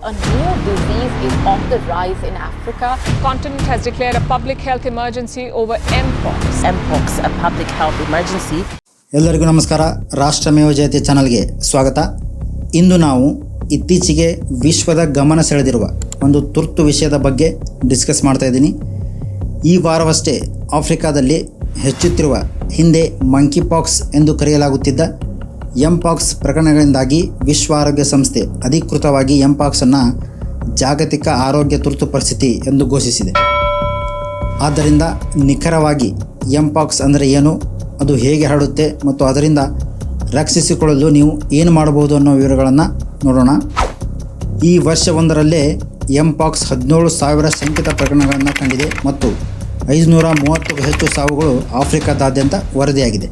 A new disease is on the rise in Africa. Continent has declared a public health emergency over Mpox. Mpox, a public health emergency. ಎಲ್ಲರಿಗೂ ನಮಸ್ಕಾರ. ರಾಷ್ಟ್ರಮೇವ ಜಯತೆ ಚಾನಲ್ಗೆ ಸ್ವಾಗತ. ಇಂದು ನಾವು ಇತ್ತೀಚೆಗೆ ವಿಶ್ವದ ಗಮನ ಸೆಳೆದಿರುವ ಒಂದು ತುರ್ತು ವಿಷಯದ ಬಗ್ಗೆ ಡಿಸ್ಕಸ್ ಮಾಡ್ತಾ ಇದ್ದೀನಿ. ಈ ವಾರವಷ್ಟೇ ಆಫ್ರಿಕಾದಲ್ಲಿ ಹೆಚ್ಚುತ್ತಿರುವ ಹಿಂದೆ ಮಂಕಿ ಪಾಕ್ಸ್ ಎಂದು ಕರೆಯಲಾಗುತ್ತಿದ್ದ ಎಂಪಾಕ್ಸ್ ಪ್ರಕರಣಗಳಿಂದಾಗಿ ವಿಶ್ವ ಆರೋಗ್ಯ ಸಂಸ್ಥೆ ಅಧಿಕೃತವಾಗಿ ಎಂಪಾಕ್ಸನ್ನು ಜಾಗತಿಕ ಆರೋಗ್ಯ ತುರ್ತು ಪರಿಸ್ಥಿತಿ ಎಂದು ಘೋಷಿಸಿದೆ. ಆದ್ದರಿಂದ ನಿಖರವಾಗಿ ಎಂಪಾಕ್ಸ್ ಅಂದರೆ ಏನು, ಅದು ಹೇಗೆ ಹರಡುತ್ತೆ ಮತ್ತು ಅದರಿಂದ ರಕ್ಷಿಸಿಕೊಳ್ಳಲು ನೀವು ಏನು ಮಾಡಬಹುದು ಅನ್ನೋ ವಿವರಗಳನ್ನು ನೋಡೋಣ. ಈ ವರ್ಷವೊಂದರಲ್ಲೇ ಎಂಪಾಕ್ಸ್ 17,000 ಶಂಕಿತ ಪ್ರಕರಣಗಳನ್ನು ಕಂಡಿದೆ ಮತ್ತು 530ಕ್ಕೂ ಹೆಚ್ಚು ಸಾವುಗಳು ಆಫ್ರಿಕಾದಾದ್ಯಂತ ವರದಿಯಾಗಿದೆ.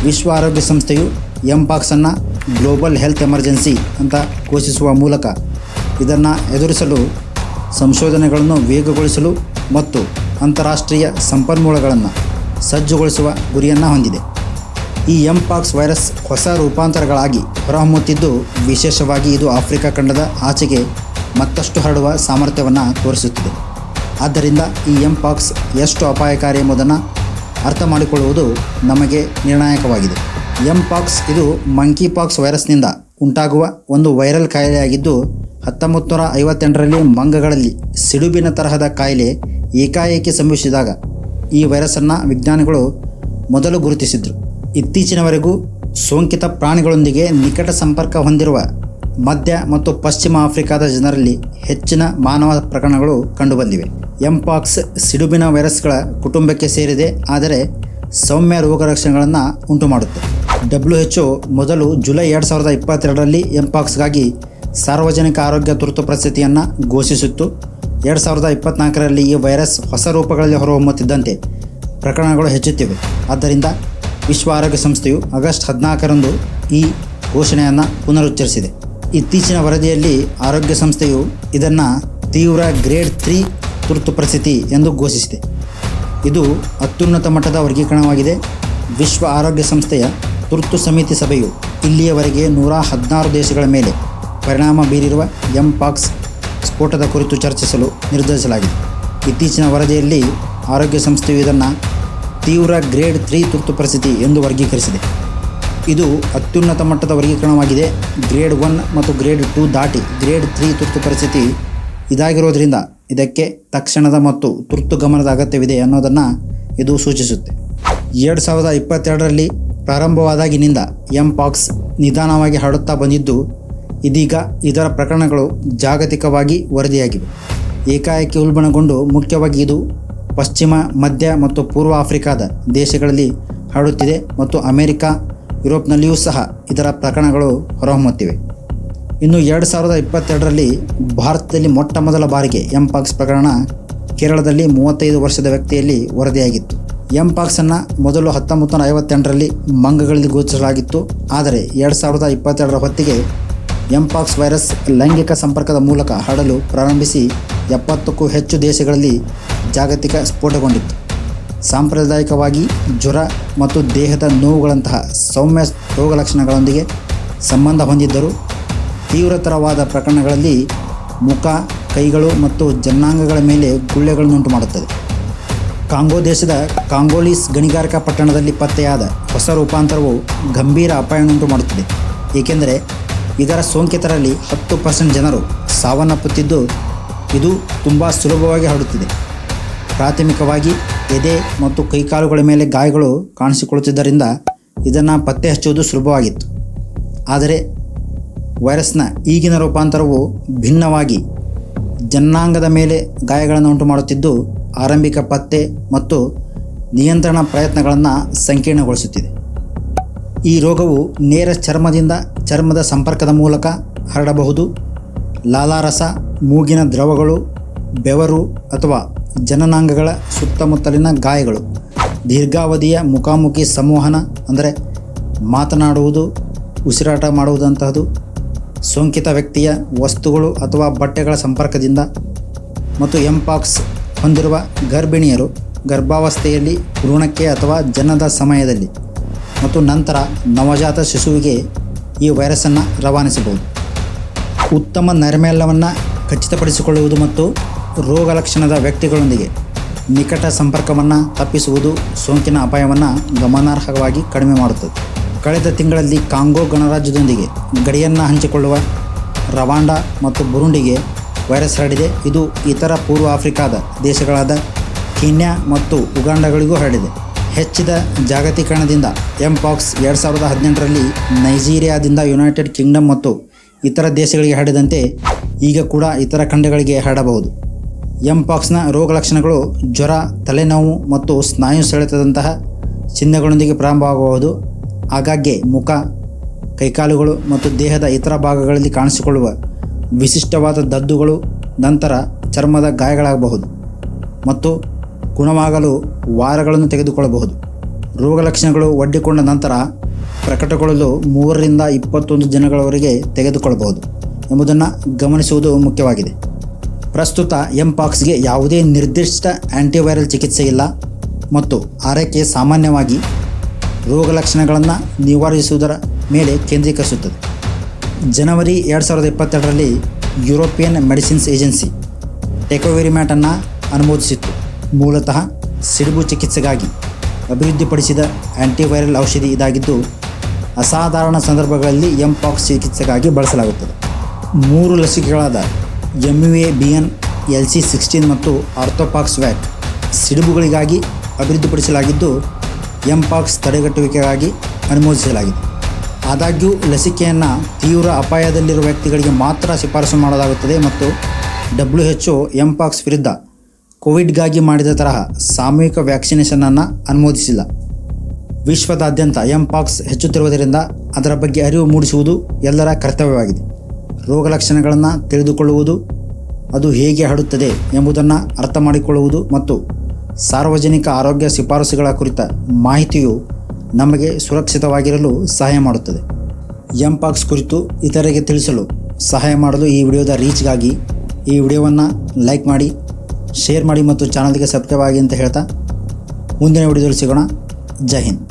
ವಿಶ್ವ ಆರೋಗ್ಯ ಸಂಸ್ಥೆಯು ಎಂಪಾಕ್ಸನ್ನು ಗ್ಲೋಬಲ್ ಹೆಲ್ತ್ ಎಮರ್ಜೆನ್ಸಿ ಅಂತ ಘೋಷಿಸುವ ಮೂಲಕ ಇದನ್ನು ಎದುರಿಸಲು ಸಂಶೋಧನೆಗಳನ್ನು ವೇಗಗೊಳಿಸಲು ಮತ್ತು ಅಂತಾರಾಷ್ಟ್ರೀಯ ಸಂಪನ್ಮೂಲಗಳನ್ನು ಸಜ್ಜುಗೊಳಿಸುವ ಗುರಿಯನ್ನು ಹೊಂದಿದೆ. ಈ ಎಂಪಾಕ್ಸ್ ವೈರಸ್ ಹೊಸ ರೂಪಾಂತರಗಳಾಗಿ ಹೊರಹೊಮ್ಮುತ್ತಿದ್ದು, ವಿಶೇಷವಾಗಿ ಇದು ಆಫ್ರಿಕಾ ಖಂಡದ ಆಚೆಗೆ ಮತ್ತಷ್ಟು ಹರಡುವ ಸಾಮರ್ಥ್ಯವನ್ನು ತೋರಿಸುತ್ತಿದೆ. ಆದ್ದರಿಂದ ಈ ಎಂಪಾಕ್ಸ್ ಎಷ್ಟು ಅಪಾಯಕಾರಿ ಎಂಬುದನ್ನು ಅರ್ಥ ಮಾಡಿಕೊಳ್ಳುವುದು ನಮಗೆ ನಿರ್ಣಾಯಕವಾಗಿದೆ. ಎಂಪಾಕ್ಸ್ ಇದು ಮಂಕಿ ಪಾಕ್ಸ್ ವೈರಸ್ನಿಂದ ಉಂಟಾಗುವ ಒಂದು ವೈರಲ್ ಕಾಯಿಲೆಯಾಗಿದ್ದು, 1958ರಲ್ಲಿ ಮಂಗಗಳಲ್ಲಿ ಸಿಡುಬಿನ ತರಹದ ಕಾಯಿಲೆ ಏಕಾಏಕಿ ಸಂಭವಿಸಿದಾಗ ಈ ವೈರಸ್ಸನ್ನು ವಿಜ್ಞಾನಿಗಳು ಮೊದಲು ಗುರುತಿಸಿದರು. ಇತ್ತೀಚಿನವರೆಗೂ ಸೋಂಕಿತ ಪ್ರಾಣಿಗಳೊಂದಿಗೆ ನಿಕಟ ಸಂಪರ್ಕ ಹೊಂದಿರುವ ಮಧ್ಯ ಮತ್ತು ಪಶ್ಚಿಮ ಆಫ್ರಿಕಾದ ಜನರಲ್ಲಿ ಹೆಚ್ಚಿನ ಮಾನವ ಪ್ರಕರಣಗಳು ಕಂಡುಬಂದಿವೆ. ಎಂಪಾಕ್ಸ್ ಸಿಡುಬಿನ ವೈರಸ್ಗಳ ಕುಟುಂಬಕ್ಕೆ ಸೇರಿದೆ, ಆದರೆ ಸೌಮ್ಯ ರೋಗಲಕ್ಷಣಗಳನ್ನು ಉಂಟುಮಾಡುತ್ತೆ. WHO ಮೊದಲು ಜುಲೈ 2022ರಲ್ಲಿ ಎಂಪಾಕ್ಸ್ಗಾಗಿ ಸಾರ್ವಜನಿಕ ಆರೋಗ್ಯ ತುರ್ತು ಪರಿಸ್ಥಿತಿಯನ್ನು ಘೋಷಿಸಿತ್ತು. 2024ರಲ್ಲಿ ಈ ವೈರಸ್ ಹೊಸ ರೂಪಗಳಲ್ಲಿ ಹೊರಹೊಮ್ಮುತ್ತಿದ್ದಂತೆ ಪ್ರಕರಣಗಳು ಹೆಚ್ಚುತ್ತಿವೆ. ಆದ್ದರಿಂದ ವಿಶ್ವ ಆರೋಗ್ಯ ಸಂಸ್ಥೆಯು ಆಗಸ್ಟ್ 14ರಂದು ಈ ಘೋಷಣೆಯನ್ನು ಪುನರುಚ್ಚರಿಸಿದೆ. ಇತ್ತೀಚಿನ ವರದಿಯಲ್ಲಿ ಆರೋಗ್ಯ ಸಂಸ್ಥೆಯು ಇದನ್ನು ತೀವ್ರ ಗ್ರೇಡ್ 3 ತುರ್ತು ಪರಿಸ್ಥಿತಿ ಎಂದು ಘೋಷಿಸಿದೆ. ಇದು ಅತ್ಯುನ್ನತ ಮಟ್ಟದ ವರ್ಗೀಕರಣವಾಗಿದೆ. ವಿಶ್ವ ಆರೋಗ್ಯ ಸಂಸ್ಥೆಯ ತುರ್ತು ಸಮಿತಿ ಸಭೆಯು ಇಲ್ಲಿಯವರೆಗೆ 116 ದೇಶಗಳ ಮೇಲೆ ಪರಿಣಾಮ ಬೀರಿರುವ ಎಂಪಾಕ್ಸ್ ಸ್ಫೋಟದ ಕುರಿತು ಚರ್ಚಿಸಲು ನಿರ್ಧರಿಸಲಾಗಿದೆ. ಇತ್ತೀಚಿನ ವರದಿಯಲ್ಲಿ ಆರೋಗ್ಯ ಸಂಸ್ಥೆಯು ಇದನ್ನು ತೀವ್ರ ಗ್ರೇಡ್ 3 ತುರ್ತು ಪರಿಸ್ಥಿತಿ ಎಂದು ವರ್ಗೀಕರಿಸಿದೆ. ಇದು ಅತ್ಯುನ್ನತ ಮಟ್ಟದ ವರ್ಗೀಕರಣವಾಗಿದೆ. ಗ್ರೇಡ್ 1 ಮತ್ತು ಗ್ರೇಡ್ 2 ದಾಟಿ ಗ್ರೇಡ್ 3 ತುರ್ತು ಪರಿಸ್ಥಿತಿ ಇದಾಗಿರೋದ್ರಿಂದ ಇದಕ್ಕೆ ತಕ್ಷಣದ ಮತ್ತು ತುರ್ತು ಗಮನದ ಅಗತ್ಯವಿದೆ ಅನ್ನೋದನ್ನು ಇದು ಸೂಚಿಸುತ್ತೆ. 2022ರಲ್ಲಿ ಪ್ರಾರಂಭವಾದಾಗಿನಿಂದ ಎಂಪಾಕ್ಸ್ ನಿಧಾನವಾಗಿ ಹರಡುತ್ತಾ ಬಂದಿದ್ದು, ಇದೀಗ ಇದರ ಪ್ರಕರಣಗಳು ಜಾಗತಿಕವಾಗಿ ವರದಿಯಾಗಿವೆ. ಏಕಾಏಕಿ ಉಲ್ಬಣಗೊಂಡು ಮುಖ್ಯವಾಗಿ ಇದು ಪಶ್ಚಿಮ, ಮಧ್ಯ ಮತ್ತು ಪೂರ್ವ ಆಫ್ರಿಕಾದ ದೇಶಗಳಲ್ಲಿ ಹರಡುತ್ತಿದೆ ಮತ್ತು ಅಮೆರಿಕ, ಯುರೋಪ್ನಲ್ಲಿಯೂ ಸಹ ಇದರ ಪ್ರಕರಣಗಳು ಹೊರಹೊಮ್ಮುತ್ತಿವೆ. ಇನ್ನು 2022ರಲ್ಲಿ ಭಾರತದಲ್ಲಿ ಮೊಟ್ಟ ಮೊದಲ ಬಾರಿಗೆ ಎಂಪಾಕ್ಸ್ ಪ್ರಕರಣ ಕೇರಳದಲ್ಲಿ 35 ವರ್ಷದ ವ್ಯಕ್ತಿಯಲ್ಲಿ ವರದಿಯಾಗಿತ್ತು. ಎಂಪಾಕ್ಸನ್ನು ಮೊದಲು 1958ರಲ್ಲಿ ಮಂಗಗಳಲ್ಲಿ ಗೋಚರಿಸಲಾಗಿತ್ತು. ಆದರೆ 2022ರ ಹೊತ್ತಿಗೆ ಎಂಪಾಕ್ಸ್ ವೈರಸ್ ಲೈಂಗಿಕ ಸಂಪರ್ಕದ ಮೂಲಕ ಹರಡಲು ಪ್ರಾರಂಭಿಸಿ 70ಕ್ಕೂ ಹೆಚ್ಚು ದೇಶಗಳಲ್ಲಿ ಜಾಗತಿಕ ಸ್ಫೋಟಗೊಂಡಿತ್ತು. ಸಾಂಪ್ರದಾಯಿಕವಾಗಿ ಜ್ವರ ಮತ್ತು ದೇಹದ ನೋವುಗಳಂತಹ ಸೌಮ್ಯ ರೋಗಲಕ್ಷಣಗಳೊಂದಿಗೆ ಸಂಬಂಧ ಹೊಂದಿದ್ದರೂ, ತೀವ್ರತರವಾದ ಪ್ರಕರಣಗಳಲ್ಲಿ ಮುಖ, ಕೈಗಳು ಮತ್ತು ಜನಾಂಗಗಳ ಮೇಲೆ ಗುಳ್ಳೆಗಳನ್ನುಂಟು ಮಾಡುತ್ತದೆ. ಕಾಂಗೋ ದೇಶದ ಕಾಂಗೋಲೀಸ್ ಗಣಿಗಾರಿಕಾ ಪಟ್ಟಣದಲ್ಲಿ ಪತ್ತೆಯಾದ ಹೊಸ ರೂಪಾಂತರವು ಗಂಭೀರ ಅಪಾಯವನ್ನುಂಟು ಮಾಡುತ್ತಿದೆ, ಏಕೆಂದರೆ ಇದರ ಸೋಂಕಿತರಲ್ಲಿ 10% ಜನರು ಸಾವನ್ನಪ್ಪುತ್ತಿದ್ದು, ಇದು ತುಂಬ ಸುಲಭವಾಗಿ ಹರಡುತ್ತಿದೆ. ಪ್ರಾಥಮಿಕವಾಗಿ ಎದೆ ಮತ್ತು ಕೈಕಾಲುಗಳ ಮೇಲೆ ಗಾಯಗಳು ಕಾಣಿಸಿಕೊಳ್ಳುತ್ತಿದ್ದರಿಂದ ಇದನ್ನು ಪತ್ತೆ ಹಚ್ಚುವುದು ಸುಲಭವಾಗಿತ್ತು. ಆದರೆ ವೈರಸ್ನ ಈಗಿನ ರೂಪಾಂತರವು ಭಿನ್ನವಾಗಿ ಜನಾಂಗದ ಮೇಲೆ ಗಾಯಗಳನ್ನು ಉಂಟು ಮಾಡುತ್ತಿದ್ದು, ಆರಂಭಿಕ ಪತ್ತೆ ಮತ್ತು ನಿಯಂತ್ರಣ ಪ್ರಯತ್ನಗಳನ್ನು ಸಂಕೀರ್ಣಗೊಳಿಸುತ್ತಿದೆ. ಈ ರೋಗವು ನೇರ ಚರ್ಮದ ಸಂಪರ್ಕದ ಮೂಲಕ ಹರಡಬಹುದು. ಲಾಲಾರಸ, ಮೂಗಿನ ದ್ರವಗಳು, ಬೆವರು ಅಥವಾ ಜನನಾಂಗಗಳ ಸುತ್ತಮುತ್ತಲಿನ ಗಾಯಗಳು, ದೀರ್ಘಾವಧಿಯ ಮುಖಾಮುಖಿ ಸಂವಹನ ಅಂದರೆ ಮಾತನಾಡುವುದು, ಉಸಿರಾಟ ಮಾಡುವುದಂತಹದ್ದು, ಸೋಂಕಿತ ವ್ಯಕ್ತಿಯ ವಸ್ತುಗಳು ಅಥವಾ ಬಟ್ಟೆಗಳ ಸಂಪರ್ಕದಿಂದ, ಮತ್ತು ಎಂಪಾಕ್ಸ್ ಹೊಂದಿರುವ ಗರ್ಭಿಣಿಯರು ಗರ್ಭಾವಸ್ಥೆಯಲ್ಲಿ, ಭ್ರೂಣಕ್ಕೆ ಅಥವಾ ಜನನದ ಸಮಯದಲ್ಲಿ ಮತ್ತು ನಂತರ ನವಜಾತ ಶಿಶುವಿಗೆ ಈ ವೈರಸ್ಸನ್ನು ರವಾನಿಸಬಹುದು. ಉತ್ತಮ ನೈರ್ಮಲ್ಯವನ್ನು ಖಚಿತಪಡಿಸಿಕೊಳ್ಳುವುದು ಮತ್ತು ರೋಗ ಲಕ್ಷಣದ ವ್ಯಕ್ತಿಗಳೊಂದಿಗೆ ನಿಕಟ ಸಂಪರ್ಕವನ್ನು ತಪ್ಪಿಸುವುದು ಸೋಂಕಿನ ಅಪಾಯವನ್ನು ಗಮನಾರ್ಹವಾಗಿ ಕಡಿಮೆ ಮಾಡುತ್ತದೆ. ಕಳೆದ ತಿಂಗಳಲ್ಲಿ ಕಾಂಗೋ ಗಣರಾಜ್ಯದೊಂದಿಗೆ ಗಡಿಯನ್ನು ಹಂಚಿಕೊಳ್ಳುವ ರವಾಂಡಾ ಮತ್ತು ಬುರುಂಡಿಗೆ ವೈರಸ್ ಹರಡಿದೆ. ಇದು ಇತರ ಪೂರ್ವ ಆಫ್ರಿಕಾದ ದೇಶಗಳಾದ ಕೀನ್ಯಾ ಮತ್ತು ಉಗಾಂಡಗಳಿಗೂ ಹರಡಿದೆ. ಹೆಚ್ಚಿದ ಜಾಗತೀಕರಣದಿಂದ ಎಂಪಾಕ್ಸ್ 2018ರಲ್ಲಿ ನೈಜೀರಿಯಾದಿಂದ ಯುನೈಟೆಡ್ ಕಿಂಗ್ಡಮ್ ಮತ್ತು ಇತರ ದೇಶಗಳಿಗೆ ಹರಡಿದಂತೆ ಈಗ ಕೂಡ ಇತರ ಖಂಡಗಳಿಗೆ ಹರಡಬಹುದು. ಎಂಪಾಕ್ಸ್ನ ರೋಗ ಲಕ್ಷಣಗಳು ಜ್ವರ, ತಲೆನೋವು ಮತ್ತು ಸ್ನಾಯು ಸೆಳೆತದಂತಹ ಚಿಹ್ನೆಗಳೊಂದಿಗೆ ಪ್ರಾರಂಭವಾಗಬಹುದು. ಆಗಾಗ್ಗೆ ಮುಖ, ಕೈಕಾಲುಗಳು ಮತ್ತು ದೇಹದ ಇತರ ಭಾಗಗಳಲ್ಲಿ ಕಾಣಿಸಿಕೊಳ್ಳುವ ವಿಶಿಷ್ಟವಾದ ದದ್ದುಗಳು ನಂತರ ಚರ್ಮದ ಗಾಯಗಳಾಗಬಹುದು ಮತ್ತು ಗುಣವಾಗಲು ವಾರಗಳನ್ನು ತೆಗೆದುಕೊಳ್ಳಬಹುದು. ರೋಗ ಲಕ್ಷಣಗಳು ಒಡ್ಡಿಕೊಂಡ ನಂತರ ಪ್ರಕಟಗೊಳ್ಳಲು 3 ರಿಂದ 21 ದಿನಗಳವರೆಗೆ ತೆಗೆದುಕೊಳ್ಳಬಹುದು ಎಂಬುದನ್ನು ಗಮನಿಸುವುದು ಮುಖ್ಯವಾಗಿದೆ. ಪ್ರಸ್ತುತ ಎಂಪಾಕ್ಸ್ಗೆ ಯಾವುದೇ ನಿರ್ದಿಷ್ಟ ಆ್ಯಂಟಿವೈರಲ್ ಚಿಕಿತ್ಸೆ ಇಲ್ಲ ಮತ್ತು ಆರೈಕೆ ಸಾಮಾನ್ಯವಾಗಿ ರೋಗ ಲಕ್ಷಣಗಳನ್ನು ನಿವಾರಿಸುವುದರ ಮೇಲೆ ಕೇಂದ್ರೀಕರಿಸುತ್ತದೆ. ಜನವರಿ 2022ರಲ್ಲಿ ಯುರೋಪಿಯನ್ ಮೆಡಿಸಿನ್ಸ್ ಏಜೆನ್ಸಿ ಟೆಕೋವಿರಿಮ್ಯಾಟನ್ನು ಅನುಮೋದಿಸಿತ್ತು. ಮೂಲತಃ ಸಿಡುಬು ಚಿಕಿತ್ಸೆಗಾಗಿ ಅಭಿವೃದ್ಧಿಪಡಿಸಿದ ಆ್ಯಂಟಿವೈರಲ್ ಔಷಧಿ ಇದಾಗಿದ್ದು ಅಸಾಧಾರಣ ಸಂದರ್ಭಗಳಲ್ಲಿ ಎಂಪಾಕ್ಸ್ ಚಿಕಿತ್ಸೆಗಾಗಿ ಬಳಸಲಾಗುತ್ತದೆ. 3 ಲಸಿಕೆಗಳಾದ MUA-BN, LC16 ಮತ್ತು ಆರ್ಥೋಪಾಕ್ಸ್ ವ್ಯಾಕ್ ಸಿಡುಬುಗಳಿಗಾಗಿ ಅಭಿವೃದ್ಧಿಪಡಿಸಲಾಗಿದ್ದು ಎಂಪಾಕ್ಸ್ ತಡೆಗಟ್ಟುವಿಕೆಗಾಗಿ ಅನುಮೋದಿಸಲಾಗಿದೆ. ಆದಾಗ್ಯೂ ಲಸಿಕೆಯನ್ನು ತೀವ್ರ ಅಪಾಯದಲ್ಲಿರುವ ವ್ಯಕ್ತಿಗಳಿಗೆ ಮಾತ್ರ ಶಿಫಾರಸು ಮಾಡಲಾಗುತ್ತದೆ ಮತ್ತು WHO ಎಂಪಾಕ್ಸ್ ವಿರುದ್ಧ ಕೋವಿಡ್ಗಾಗಿ ಮಾಡಿದ ತರಹ ಸಾಮೂಹಿಕ ವ್ಯಾಕ್ಸಿನೇಷನನ್ನು ಅನುಮೋದಿಸಿಲ್ಲ. ವಿಶ್ವದಾದ್ಯಂತ ಎಂಪಾಕ್ಸ್ ಹೆಚ್ಚುತ್ತಿರುವುದರಿಂದ ಅದರ ಬಗ್ಗೆ ಅರಿವು ಮೂಡಿಸುವುದು ಎಲ್ಲರ ಕರ್ತವ್ಯವಾಗಿದೆ. ರೋಗ ಲಕ್ಷಣಗಳನ್ನು ತಿಳಿದುಕೊಳ್ಳುವುದು, ಅದು ಹೇಗೆ ಹರಡುತ್ತದೆ ಎಂಬುದನ್ನು ಅರ್ಥ ಮಾಡಿಕೊಳ್ಳುವುದು ಮತ್ತು ಸಾರ್ವಜನಿಕ ಆರೋಗ್ಯ ಶಿಫಾರಸುಗಳ ಕುರಿತ ಮಾಹಿತಿಯು ನಮಗೆ ಸುರಕ್ಷಿತವಾಗಿರಲು ಸಹಾಯ ಮಾಡುತ್ತದೆ. ಎಂಪಾಕ್ಸ್ ಕುರಿತು ಇತರರಿಗೆ ತಿಳಿಸಲು ಸಹಾಯ ಮಾಡಲು ಈ ವಿಡಿಯೋದ ರೀಚ್ಗಾಗಿ ಈ ವಿಡಿಯೋವನ್ನು ಲೈಕ್ ಮಾಡಿ, ಶೇರ್ ಮಾಡಿ ಮತ್ತು ಚಾನಲ್ಗೆ ಸಬ್ಸ್ಕ್ರೈಬ್ ಆಗಿ ಅಂತ ಹೇಳ್ತಾ ಮುಂದಿನ ವಿಡಿಯೋದಲ್ಲಿ ಸಿಗೋಣ. ಜೈ ಹಿಂದ್.